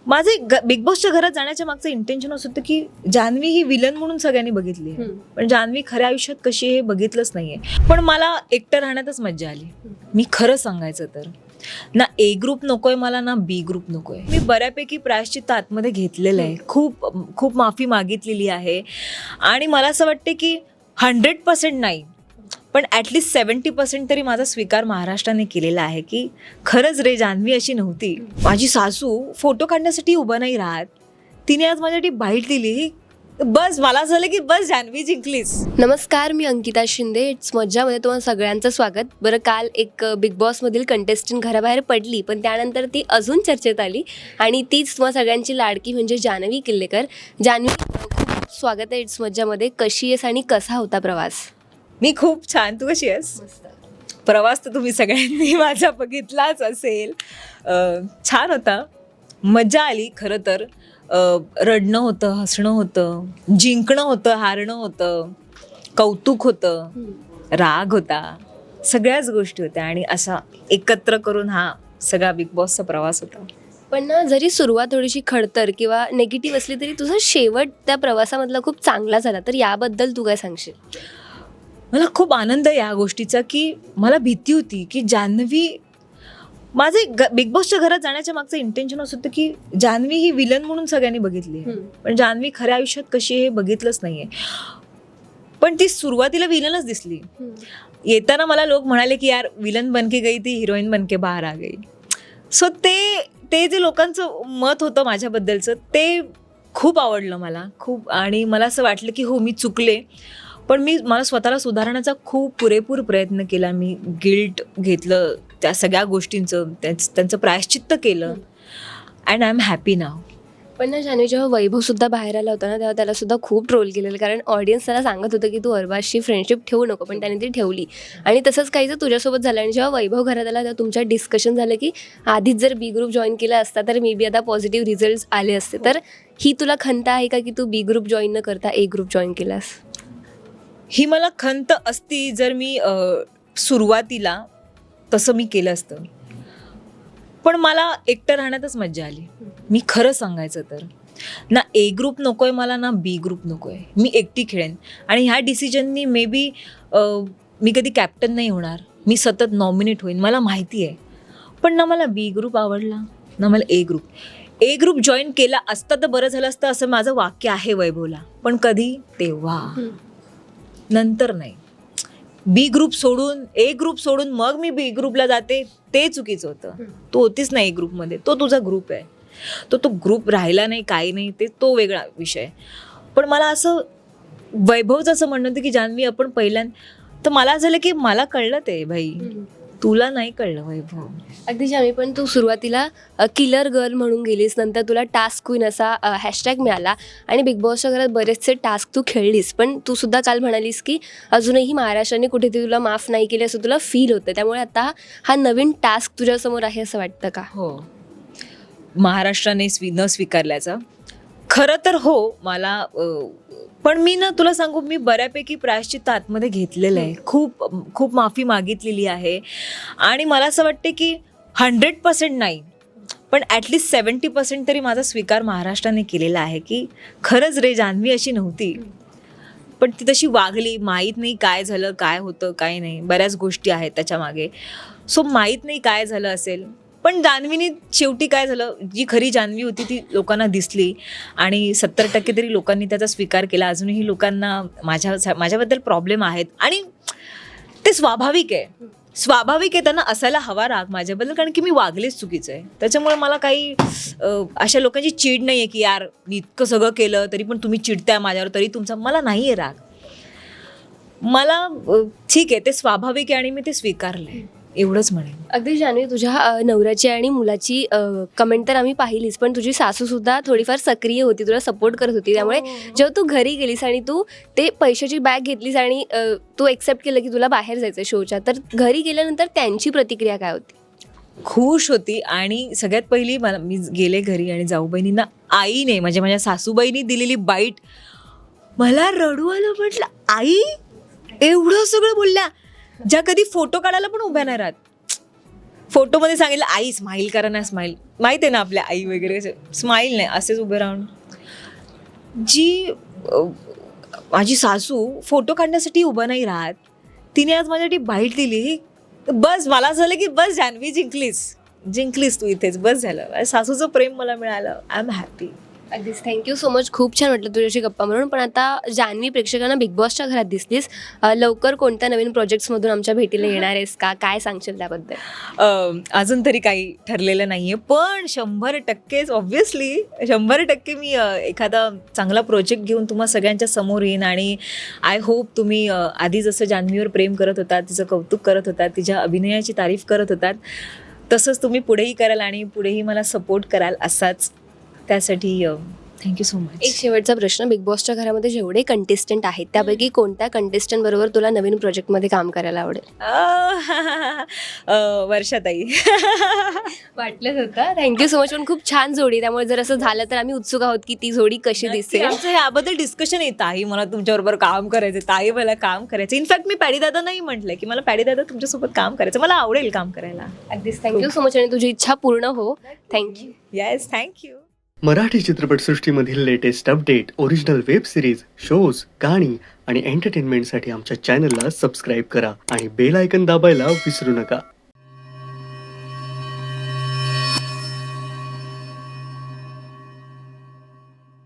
माझे बिग बॉसच्या घरात जाण्याच्या मागचं इंटेन्शन असं होतं की जान्हवी ही विलन म्हणून सगळ्यांनी बघितली आहे, पण जान्हवी खऱ्या आयुष्यात कशी आहे हे बघितलंच नाहीये. पण मला एकटं राहण्यातच मज्जा आली. मी खरं सांगायचं तर ना ए ग्रुप नकोय मला, ना बी ग्रुप नकोय. मी बऱ्यापैकी प्रायश्चित्त आतमध्ये घेतलेलं आहे, खूप खूप माफी मागितलेली आहे आणि मला असं वाटते की 100% नाही पण ॲटलिस्ट 70% तरी माझा स्वीकार महाराष्ट्राने केलेला आहे की खरंच रे जान्हवी अशी नव्हती. माझी सासू फोटो काढण्यासाठी उभं नाही राहत, तिने आज माझ्यासाठी बाईट दिली. बस मला असं झालं की बस जान्हवी जिंकलीस. नमस्कार, मी अंकिता शिंदे. इट्स मज्जामध्ये तुम्हाला सगळ्यांचं स्वागत. बरं, काल एक बिग बॉसमधील कंटेस्टंट घराबाहेर पडली, पण त्यानंतर ती अजून चर्चेत आली आणि तीच तुम्हाला सगळ्यांची लाडकी म्हणजे जान्हवी किल्लेकर. जान्हवी, खूप स्वागत आहे इट्स मज्जामध्ये. कशी आहेस आणि कसा होता प्रवास? मी खूप छान. तू कशी आहेस? प्रवास तर तुम्ही सगळ्यांनी माझा बघितलाच असेल. छान होता, मजा आली. खरं तर रडणं होतं, हसणं होतं, जिंकणं होतं, हारणं होतं, कौतुक होतं, राग होता, सगळ्याच गोष्टी होत्या आणि असा एकत्र करून हा सगळा बिग बॉसचा प्रवास होता. पण ना, जरी सुरुवात थोडीशी खडतर किंवा नेगेटिव्ह असली तरी तुझा शेवट त्या प्रवासामधला खूप चांगला झाला. तर याबद्दल तू काय सांगशील? मला खूप आनंद आहे या गोष्टीचा की मला भीती होती की जान्हवी, बिग बॉसच्या घरात जाण्याच्या मागचं इंटेन्शन असं होतं की जान्हवी ही विलन म्हणून सगळ्यांनी बघितली आहे, पण जान्हवी खऱ्या आयुष्यात कशी आहे हे बघितलंच नाहीये. पण ती सुरुवातीला विलनच दिसली. येताना मला लोक म्हणाले की यार विलन बनके गई ती हिरोईन बनके बाहेर आ गई. सो ते जे लोकांचं मत होतं माझ्याबद्दलचं ते खूप आवडलं मला खूप. आणि मला असं वाटलं की हो मी चुकले, पण मला स्वतःला सुधारण्याचा खूप पुरेपूर प्रयत्न केला. मी गिल्ट घेतलं त्या सगळ्या गोष्टींचं, त्यांचं प्रायश्चित्त केलं अँड आय एम हॅपी नाव. पण ना जान्हवी, जेव्हा वैभवसुद्धा बाहेर आला होता ना, तेव्हा त्याला सुद्धा खूप ट्रोल केलेलं, कारण ऑडियन्स त्याला सांगत होतं की तू अरबाजशी फ्रेंडशिप ठेवू नको, पण त्याने ती ठेवली. आणि तसंच काहीचं तुझ्यासोबत झालं. आणि जेव्हा वैभव घरात आला तेव्हा तुमच्या डिस्कशन झालं की आधीच जर बी ग्रुप जॉईन केला असता तर मे बी आता पॉझिटिव्ह रिझल्ट आले असते. तर ही तुला खंत आहे का की तू बी ग्रुप जॉईन न करता ए ग्रुप जॉईन केलास? ही मला खंत असती जर मी सुरुवातीला तसं मी केलं असतं, पण मला एकटं राहण्यातच मज्जा आली. मी खरं सांगायचं तर ना ए ग्रुप नकोय मला, ना बी ग्रुप नकोय. मी एकटी खेळेन आणि ह्या डिसिजननी मे बी मी कधी कॅप्टन नाही होणार, मी सतत नॉमिनेट होईन, मला माहिती आहे. पण ना मला बी ग्रुप आवडला ना मला ए ग्रुप. ए ग्रुप जॉईन केला असता तर बरं झालं असतं असं माझं वाक्य आहे वैभवला, पण कधी तेव्हा, नंतर नाही. बी ग्रुप सोडून ए ग्रुप सोडून मग मी बी ग्रुपला जाते ते चुकीचं होतं. तू होतीच नाही ए ग्रुपमध्ये, तो तुझा ग्रुप आहे, तो ग्रुप राहिला नाही काही नाही ते तो वेगळा विषय. पण मला असं वैभवचं असं म्हणणं होतं की जान्हवी आपण तर मला झालं की मला कळलं ते भाई, तुला नाही कळलं वैभव. अगदी जान्हवी, पण तू सुरुवातीला किलर गर्ल म्हणून गेलीस, नंतर तुला टास्क क्वीन असा हॅशटॅग मिळाला आणि बिग बॉसच्या घरात बरेचसे टास्क तू खेळलीस. पण तू सुद्धा काल म्हणालीस की अजूनही महाराष्ट्राने कुठेतरी तुला माफ नाही केली असं तुला फील होतं. त्यामुळे आता हा नवीन टास्क तुझ्यासमोर आहे असं वाटतं का? हो, महाराष्ट्राने न स्वीकारल्याचा खरं तर हो मला. पण मी ना तुला सांगू, मी बऱ्यापैकी प्रायश्चित्त आतमध्ये घेतलेलं आहे, खूप खूप माफी मागितलेली आहे आणि मला असं वाटते की 100% नाही पण ॲटलिस्ट 70% तरी माझा स्वीकार महाराष्ट्राने केलेला आहे की खरंच रे जान्हवी अशी नव्हती, पण ती तशी वागली. माहीत नाही काय झालं, काय होतं काय नाही, बऱ्याच गोष्टी आहेत त्याच्यामागे. सो माहीत नाही काय झालं असेल, पण जान्हवीने शेवटी काय झालं, जी खरी जान्हवी होती ती लोकांना दिसली आणि 70% तरी लोकांनी त्याचा स्वीकार केला. अजूनही लोकांना माझ्याबद्दल प्रॉब्लेम आहेत आणि ते स्वाभाविक आहे, त्यांना असायला हवा राग माझ्याबद्दल, कारण की मी वागलेच चुकीचं आहे. त्याच्यामुळे मला काही अशा लोकांची चीड नाही आहे की यार मी इतकं सगळं केलं तरी पण तुम्ही चिडताय माझ्यावर, तरी तुमचा, मला नाही आहे राग. मला ठीक आहे, ते स्वाभाविक आहे आणि मी ते स्वीकारलं आहे, एवढंच म्हणेन. अगदी जान्हवी, तुझ्या नवऱ्याची आणि मुलाची कमेंट तर आम्ही पाहिलीच, पण तुझी सासूसुद्धा थोडीफार सक्रिय होती, तुला सपोर्ट करत होती. त्यामुळे जेव्हा तू घरी गेलीस आणि तू ते पैशाची बॅग घेतलीस आणि तू एक्सेप्ट केलं की तुला बाहेर जायचं शोच्या, तर घरी गेल्यानंतर त्यांची प्रतिक्रिया काय होती? खुश होती. आणि सगळ्यात पहिली मी गेले घरी आणि जाऊबाईंना आईने म्हणजे माझ्या सासूबाईंनी दिलेली बाईट, मला रडू आलं. म्हटलं आई एवढं सगळं बोलल्या, ज्या कधी फोटो काढायला पण उभ्या नाही राहत. फोटोमध्ये सांगितलं आई स्माईल करा ना, स्माईल माहिती आहे ना आपल्या आई वगैरे, स्माईल नाही असेच उभे राहून. जी माझी सासू फोटो काढण्यासाठी उभं नाही राहत, तिने आज माझ्यासाठी बाईट दिली. बस मला असं झालं की बस जान्हवी जिंकलीस तू इथेच, बस झालं. सासूचं प्रेम मला मिळालं, आय एम हॅपी. अगदीच थँक्यू सो मच. खूप छान वाटलं तुझ्याशी गप्पा म्हणून. पण आता जान्हवी प्रेक्षकांना बिग बॉसच्या घरात दिसलीस, लवकर कोणत्या नवीन प्रोजेक्ट्समधून आमच्या भेटीला येणार आहेस का? काय सांगशील त्याबद्दल? अजून तरी काही ठरलेलं नाही आहे, पण 100% ऑब्व्हियसली 100% मी एखादा चांगला प्रोजेक्ट घेऊन तुम्हा सगळ्यांच्या समोर येईन. आणि आय होप तुम्ही आधी जसं जान्हवीवर प्रेम करत होतात, तिचं कौतुक करत होतात, तिच्या अभिनयाची तारीफ करत होतात, तसंच तुम्ही पुढेही कराल आणि पुढेही मला सपोर्ट कराल असाच. त्यासाठी थँक्यू सो मच. एक शेवटचा प्रश्न, बिग बॉसच्या घरामध्ये जेवढे कंटेस्टंट आहेत त्यापैकी कोणत्या कंटेस्टंट बरोबर तुला नवीन प्रोजेक्टमध्ये काम करायला आवडेल? वर्षाताई. वाटलंच होतं. Thank you so much. पण खूप छान जोडी, त्यामुळे जर असं झालं तर आम्ही उत्सुक आहोत की ती जोडी कशी दिसते. आमचं याबद्दल डिस्कशन आहे, ताई मला तुमच्याबरोबर काम करायचं, ताई मला काम करायचं. इनफॅक्ट मी पॅडी दादा नाही म्हटलंय की मला पॅडी दादा तुमच्यासोबत काम करायचं, मला आवडेल काम करायला. अगदीच थँक्यू सो मच आणि तुझी इच्छा पूर्ण हो. थँक्यू. Yes, thank you. मराठी चित्रपटसृष्टीमधील latest update, original web series, shows, गाणी आणि एंटरटेनमेंटसाठी आमच्या चॅनलला सबस्क्राईब करा आणि बेल आयकन दाबायला विसरू नका.